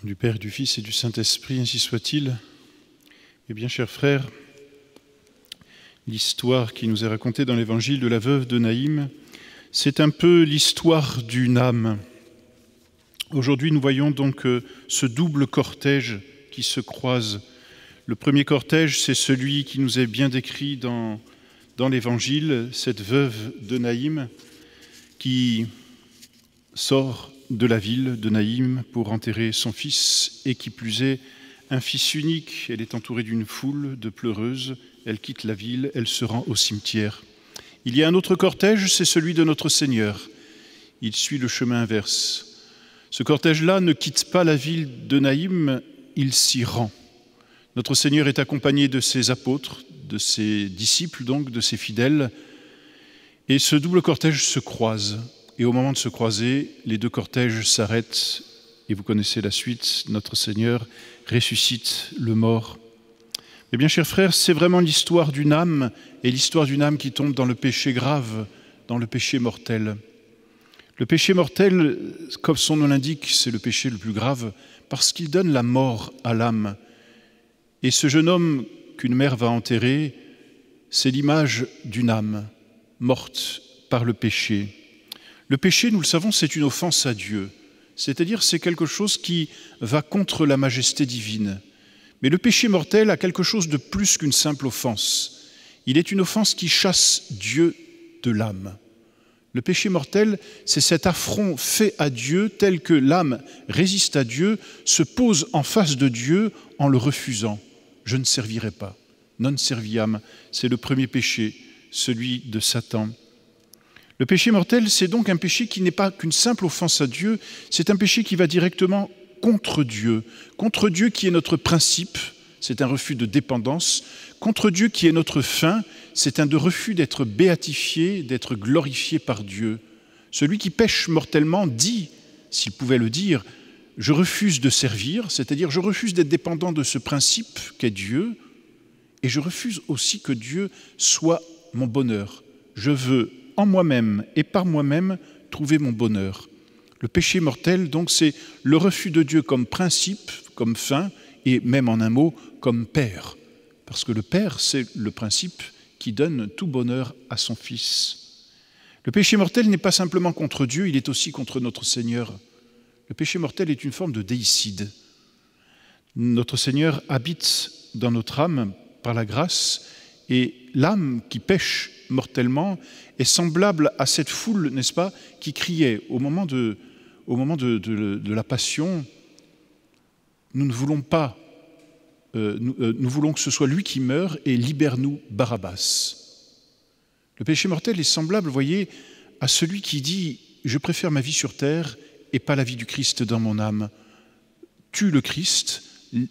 Du Père, du Fils et du Saint-Esprit, ainsi soit-il. Eh bien, chers frères, l'histoire qui nous est racontée dans l'évangile de la veuve de Naïm, c'est un peu l'histoire d'une âme. Aujourd'hui, nous voyons donc ce double cortège qui se croise. Le premier cortège, c'est celui qui nous est bien décrit dans l'évangile, cette veuve de Naïm qui sort de la ville de Naïm pour enterrer son fils, et qui plus est, un fils unique. Elle est entourée d'une foule de pleureuses, elle quitte la ville, elle se rend au cimetière. Il y a un autre cortège, c'est celui de notre Seigneur. Il suit le chemin inverse. Ce cortège-là ne quitte pas la ville de Naïm, il s'y rend. Notre Seigneur est accompagné de ses apôtres, de ses disciples, donc de ses fidèles, et ce double cortège se croise. Et au moment de se croiser, les deux cortèges s'arrêtent, et vous connaissez la suite, notre Seigneur ressuscite le mort. Eh bien, chers frères, c'est vraiment l'histoire d'une âme, et l'histoire d'une âme qui tombe dans le péché grave, dans le péché mortel. Le péché mortel, comme son nom l'indique, c'est le péché le plus grave, parce qu'il donne la mort à l'âme. Et ce jeune homme qu'une mère va enterrer, c'est l'image d'une âme morte par le péché. Le péché, nous le savons, c'est une offense à Dieu, c'est-à-dire c'est quelque chose qui va contre la majesté divine. Mais le péché mortel a quelque chose de plus qu'une simple offense. Il est une offense qui chasse Dieu de l'âme. Le péché mortel, c'est cet affront fait à Dieu tel que l'âme résiste à Dieu, se pose en face de Dieu en le refusant. Je ne servirai pas. Non serviam, c'est le premier péché, celui de Satan. Le péché mortel, c'est donc un péché qui n'est pas qu'une simple offense à Dieu, c'est un péché qui va directement contre Dieu qui est notre principe, c'est un refus de dépendance, contre Dieu qui est notre fin, c'est un refus d'être béatifié, d'être glorifié par Dieu. Celui qui pêche mortellement dit, s'il pouvait le dire, je refuse de servir, c'est-à-dire je refuse d'être dépendant de ce principe qu'est Dieu, et je refuse aussi que Dieu soit mon bonheur. Je veux en moi-même et par moi-même trouver mon bonheur. Le péché mortel, donc, c'est le refus de Dieu comme principe, comme fin, et même en un mot, comme Père. Parce que le Père, c'est le principe qui donne tout bonheur à son Fils. Le péché mortel n'est pas simplement contre Dieu, il est aussi contre notre Seigneur. Le péché mortel est une forme de déicide. Notre Seigneur habite dans notre âme par la grâce, et l'âme qui pêche mortellement est semblable à cette foule, n'est-ce pas, qui criait au moment de la passion, nous ne voulons pas, nous voulons que ce soit lui qui meure et libère-nous Barabbas. Le péché mortel est semblable, vous voyez, à celui qui dit « Je préfère ma vie sur terre et pas la vie du Christ dans mon âme. Tue le Christ,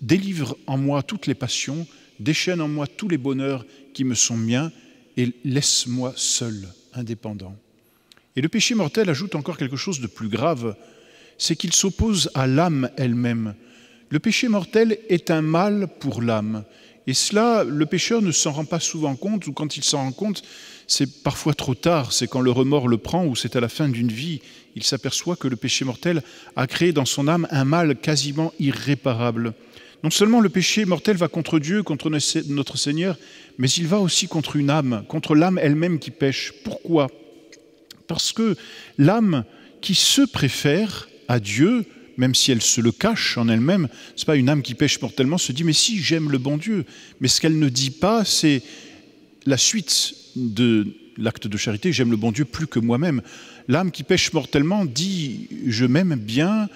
délivre en moi toutes les passions, déchaîne en moi tous les bonheurs qui me sont miens et laisse-moi seul, indépendant. » Et le péché mortel ajoute encore quelque chose de plus grave, c'est qu'il s'oppose à l'âme elle-même. Le péché mortel est un mal pour l'âme. Et cela, le pécheur ne s'en rend pas souvent compte, ou quand il s'en rend compte, c'est parfois trop tard, c'est quand le remords le prend, ou c'est à la fin d'une vie. Il s'aperçoit que le péché mortel a créé dans son âme un mal quasiment irréparable. Non seulement le péché mortel va contre Dieu, contre notre Seigneur, mais il va aussi contre une âme, contre l'âme elle-même qui pêche. Pourquoi ? Parce que l'âme qui se préfère à Dieu, même si elle se le cache en elle-même, c'est pas une âme qui pêche mortellement, se dit « mais si, j'aime le bon Dieu ». Mais ce qu'elle ne dit pas, c'est la suite de l'acte de charité, « j'aime le bon Dieu plus que moi-même ». L'âme qui pêche mortellement dit « je m'aime bien ».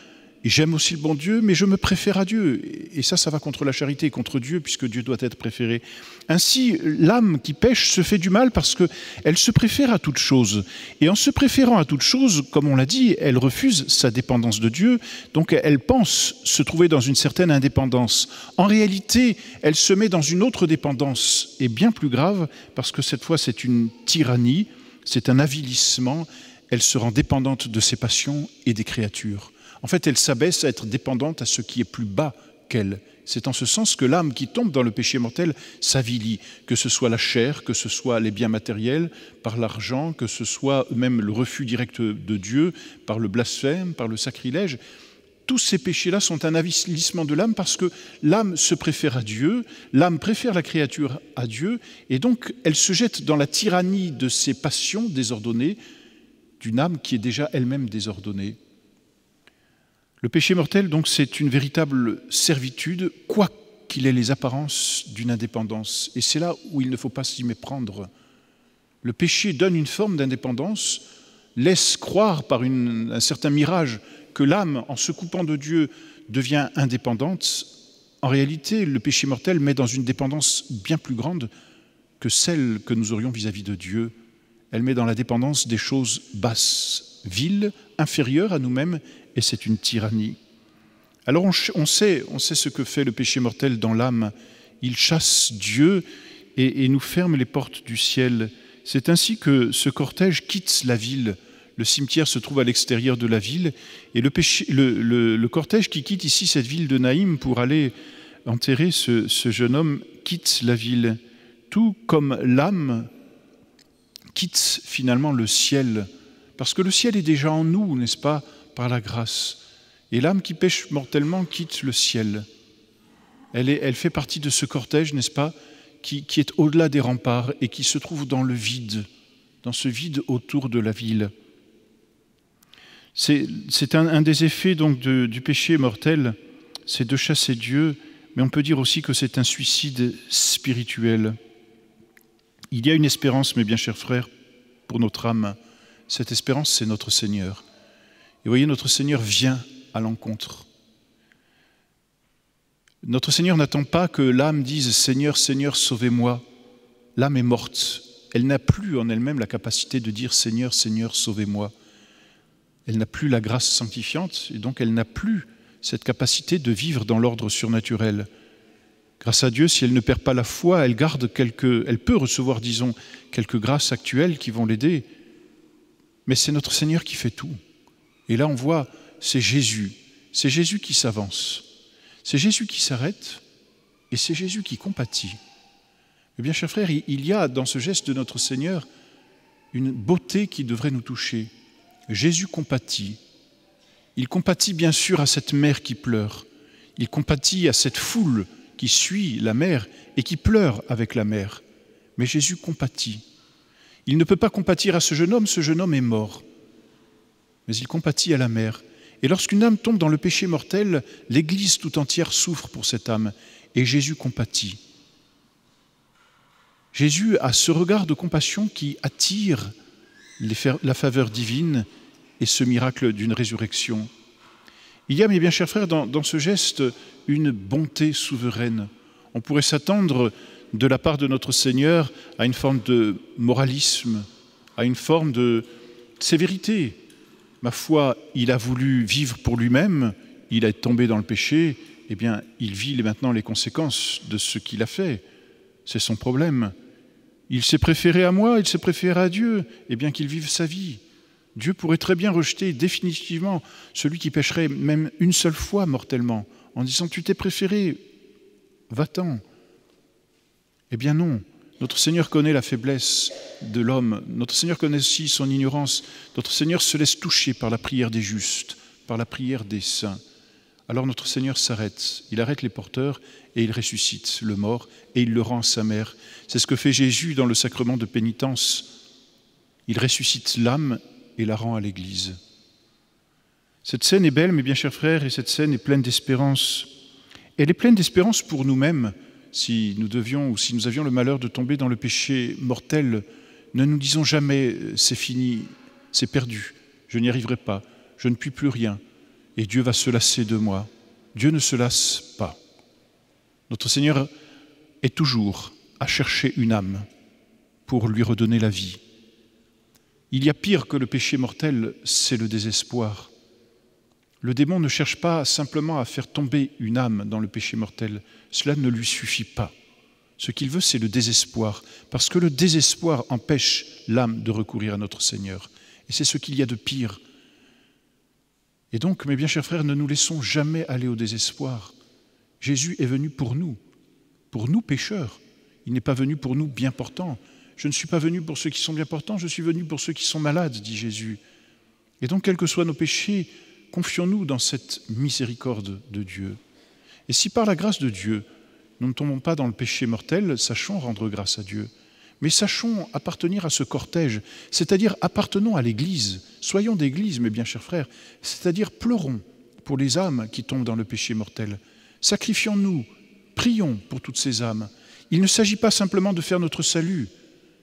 Et j'aime aussi le bon Dieu, mais je me préfère à Dieu. Et ça va contre la charité, contre Dieu, puisque Dieu doit être préféré. Ainsi, l'âme qui pêche se fait du mal parce qu'elle se préfère à toute chose. Et en se préférant à toute chose, comme on l'a dit, elle refuse sa dépendance de Dieu, donc elle pense se trouver dans une certaine indépendance. En réalité, elle se met dans une autre dépendance, et bien plus grave, parce que cette fois c'est une tyrannie, c'est un avilissement, elle se rend dépendante de ses passions et des créatures. En fait, elle s'abaisse à être dépendante à ce qui est plus bas qu'elle. C'est en ce sens que l'âme qui tombe dans le péché mortel s'avilit, que ce soit la chair, que ce soit les biens matériels, par l'argent, que ce soit même le refus direct de Dieu, par le blasphème, par le sacrilège. Tous ces péchés-là sont un avilissement de l'âme parce que l'âme se préfère à Dieu, l'âme préfère la créature à Dieu, et donc elle se jette dans la tyrannie de ses passions désordonnées, d'une âme qui est déjà elle-même désordonnée. Le péché mortel, donc, c'est une véritable servitude, quoi qu'il ait les apparences d'une indépendance. Et c'est là où il ne faut pas s'y méprendre. Le péché donne une forme d'indépendance, laisse croire par un certain mirage que l'âme, en se coupant de Dieu, devient indépendante. En réalité, le péché mortel met dans une dépendance bien plus grande que celle que nous aurions vis-à-vis de Dieu. Elle met dans la dépendance des choses basses, viles, inférieures à nous-mêmes, et c'est une tyrannie. Alors on sait ce que fait le péché mortel dans l'âme. Il chasse Dieu et nous ferme les portes du ciel. C'est ainsi que ce cortège quitte la ville. Le cimetière se trouve à l'extérieur de la ville, et le cortège qui quitte ici cette ville de Naïm pour aller enterrer ce jeune homme quitte la ville, tout comme l'âme quitte finalement le ciel, parce que le ciel est déjà en nous, n'est-ce pas, par la grâce. Et l'âme qui pêche mortellement quitte le ciel. Elle fait partie de ce cortège, n'est-ce pas, qui est au-delà des remparts et qui se trouve dans le vide, dans ce vide autour de la ville. C'est un des effets donc du péché mortel, c'est de chasser Dieu, mais on peut dire aussi que c'est un suicide spirituel. Il y a une espérance, mes bien chers frères, pour notre âme. Cette espérance, c'est notre Seigneur. Et vous voyez, notre Seigneur vient à l'encontre. Notre Seigneur n'attend pas que l'âme dise « Seigneur, Seigneur, sauvez-moi ». L'âme est morte. Elle n'a plus en elle-même la capacité de dire « Seigneur, Seigneur, sauvez-moi ». Elle n'a plus la grâce sanctifiante et donc elle n'a plus cette capacité de vivre dans l'ordre surnaturel. Grâce à Dieu, si elle ne perd pas la foi, elle peut recevoir, disons, quelques grâces actuelles qui vont l'aider. Mais c'est notre Seigneur qui fait tout. Et là, on voit, c'est Jésus qui s'avance. C'est Jésus qui s'arrête et c'est Jésus qui compatit. Eh bien, chers frères, il y a dans ce geste de notre Seigneur une beauté qui devrait nous toucher. Jésus compatit. Il compatit bien sûr à cette mère qui pleure. Il compatit à cette foule qui suit la mère et qui pleure avec la mère. Mais Jésus compatit. Il ne peut pas compatir à ce jeune homme est mort. Mais il compatit à la mère. Et lorsqu'une âme tombe dans le péché mortel, l'Église tout entière souffre pour cette âme. Et Jésus compatit. Jésus a ce regard de compassion qui attire la faveur divine et ce miracle d'une résurrection. Il y a, mes bien chers frères, dans ce geste, une bonté souveraine. On pourrait s'attendre de la part de notre Seigneur à une forme de moralisme, à une forme de sévérité. Ma foi, il a voulu vivre pour lui-même, il est tombé dans le péché, eh bien, il vit maintenant les conséquences de ce qu'il a fait. C'est son problème. Il s'est préféré à moi, il s'est préféré à Dieu, eh bien qu'il vive sa vie. Dieu pourrait très bien rejeter définitivement celui qui pécherait même une seule fois mortellement, en disant « tu t'es préféré, va-t'en ». Eh bien non, notre Seigneur connaît la faiblesse de l'homme, notre Seigneur connaît aussi son ignorance, notre Seigneur se laisse toucher par la prière des justes, par la prière des saints. Alors notre Seigneur s'arrête, il arrête les porteurs et il ressuscite le mort et il le rend à sa mère. C'est ce que fait Jésus dans le sacrement de pénitence. Il ressuscite l'âme et la rend à l'Église. Cette scène est belle, mes bien chers frères, et cette scène est pleine d'espérance. Elle est pleine d'espérance pour nous-mêmes. Si nous avions le malheur de tomber dans le péché mortel, ne nous disons jamais « c'est fini, c'est perdu, je n'y arriverai pas, je ne puis plus rien, et Dieu va se lasser de moi ». Dieu ne se lasse pas. Notre Seigneur est toujours à chercher une âme pour lui redonner la vie. Il y a pire que le péché mortel, c'est le désespoir. Le démon ne cherche pas simplement à faire tomber une âme dans le péché mortel. Cela ne lui suffit pas. Ce qu'il veut, c'est le désespoir, parce que le désespoir empêche l'âme de recourir à notre Seigneur. Et c'est ce qu'il y a de pire. Et donc, mes bien chers frères, ne nous laissons jamais aller au désespoir. Jésus est venu pour nous pécheurs. Il n'est pas venu pour nous bien portants. Je ne suis pas venu pour ceux qui sont bien portants, je suis venu pour ceux qui sont malades, dit Jésus. Et donc, quels que soient nos péchés, confions-nous dans cette miséricorde de Dieu. Et si par la grâce de Dieu, nous ne tombons pas dans le péché mortel, sachons rendre grâce à Dieu. Mais sachons appartenir à ce cortège, c'est-à-dire appartenons à l'Église. Soyons d'Église, mes bien chers frères, c'est-à-dire pleurons pour les âmes qui tombent dans le péché mortel. Sacrifions-nous, prions pour toutes ces âmes. Il ne s'agit pas simplement de faire notre salut.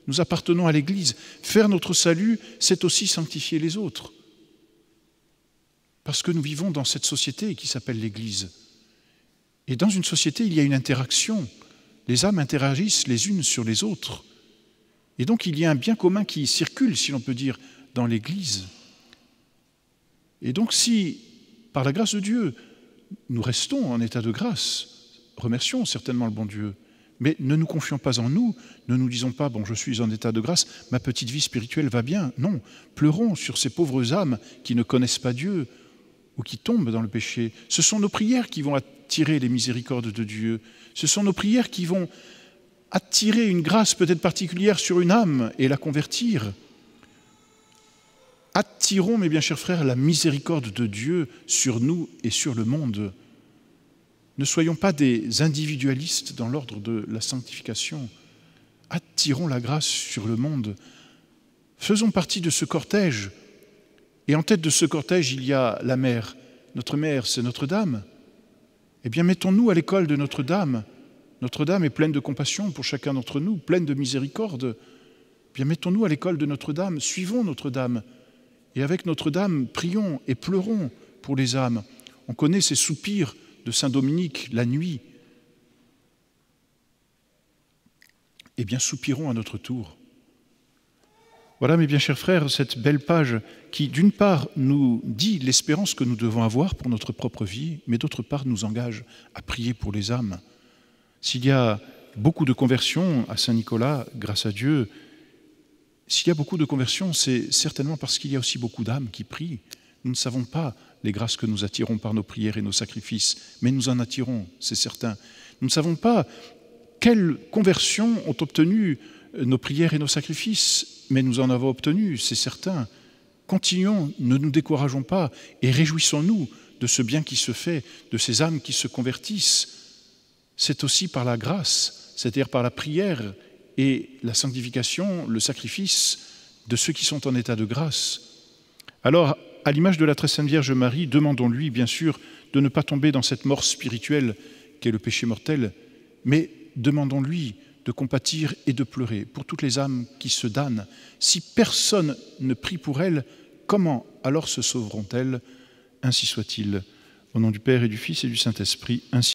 Nous appartenons à l'Église. Faire notre salut, c'est aussi sanctifier les autres. Parce que nous vivons dans cette société qui s'appelle l'Église. Et dans une société, il y a une interaction. Les âmes interagissent les unes sur les autres. Et donc, il y a un bien commun qui circule, si l'on peut dire, dans l'Église. Et donc, si, par la grâce de Dieu, nous restons en état de grâce, remercions certainement le bon Dieu, mais ne nous confions pas en nous, ne nous disons pas « bon, je suis en état de grâce, ma petite vie spirituelle va bien ». Non, pleurons sur ces pauvres âmes qui ne connaissent pas Dieu ou qui tombent dans le péché. Ce sont nos prières qui vont attirer les miséricordes de Dieu. Ce sont nos prières qui vont attirer une grâce peut-être particulière sur une âme et la convertir. Attirons, mes bien chers frères, la miséricorde de Dieu sur nous et sur le monde. Ne soyons pas des individualistes dans l'ordre de la sanctification. Attirons la grâce sur le monde. Faisons partie de ce cortège. Et en tête de ce cortège, il y a la mère. Notre mère, c'est Notre-Dame. Eh bien, mettons-nous à l'école de Notre-Dame. Notre-Dame est pleine de compassion pour chacun d'entre nous, pleine de miséricorde. Eh bien, mettons-nous à l'école de Notre-Dame. Suivons Notre-Dame. Et avec Notre-Dame, prions et pleurons pour les âmes. On connaît ces soupirs de Saint-Dominique la nuit. Eh bien, soupirons à notre tour. Voilà, mes bien chers frères, cette belle page qui, d'une part, nous dit l'espérance que nous devons avoir pour notre propre vie, mais d'autre part, nous engage à prier pour les âmes. S'il y a beaucoup de conversions à Saint-Nicolas, grâce à Dieu, s'il y a beaucoup de conversions, c'est certainement parce qu'il y a aussi beaucoup d'âmes qui prient. Nous ne savons pas les grâces que nous attirons par nos prières et nos sacrifices, mais nous en attirons, c'est certain. Nous ne savons pas quelles conversions ont obtenu nos prières et nos sacrifices, mais nous en avons obtenu, c'est certain. Continuons, ne nous décourageons pas et réjouissons-nous de ce bien qui se fait, de ces âmes qui se convertissent. C'est aussi par la grâce, c'est-à-dire par la prière et la sanctification, le sacrifice de ceux qui sont en état de grâce. Alors, à l'image de la très sainte Vierge Marie, demandons-lui, bien sûr, de ne pas tomber dans cette mort spirituelle qu'est le péché mortel, mais demandons-lui de compatir et de pleurer pour toutes les âmes qui se damnent. Si personne ne prie pour elles, comment alors se sauveront-elles? Ainsi soit-il. Au nom du Père et du Fils et du Saint-Esprit, ainsi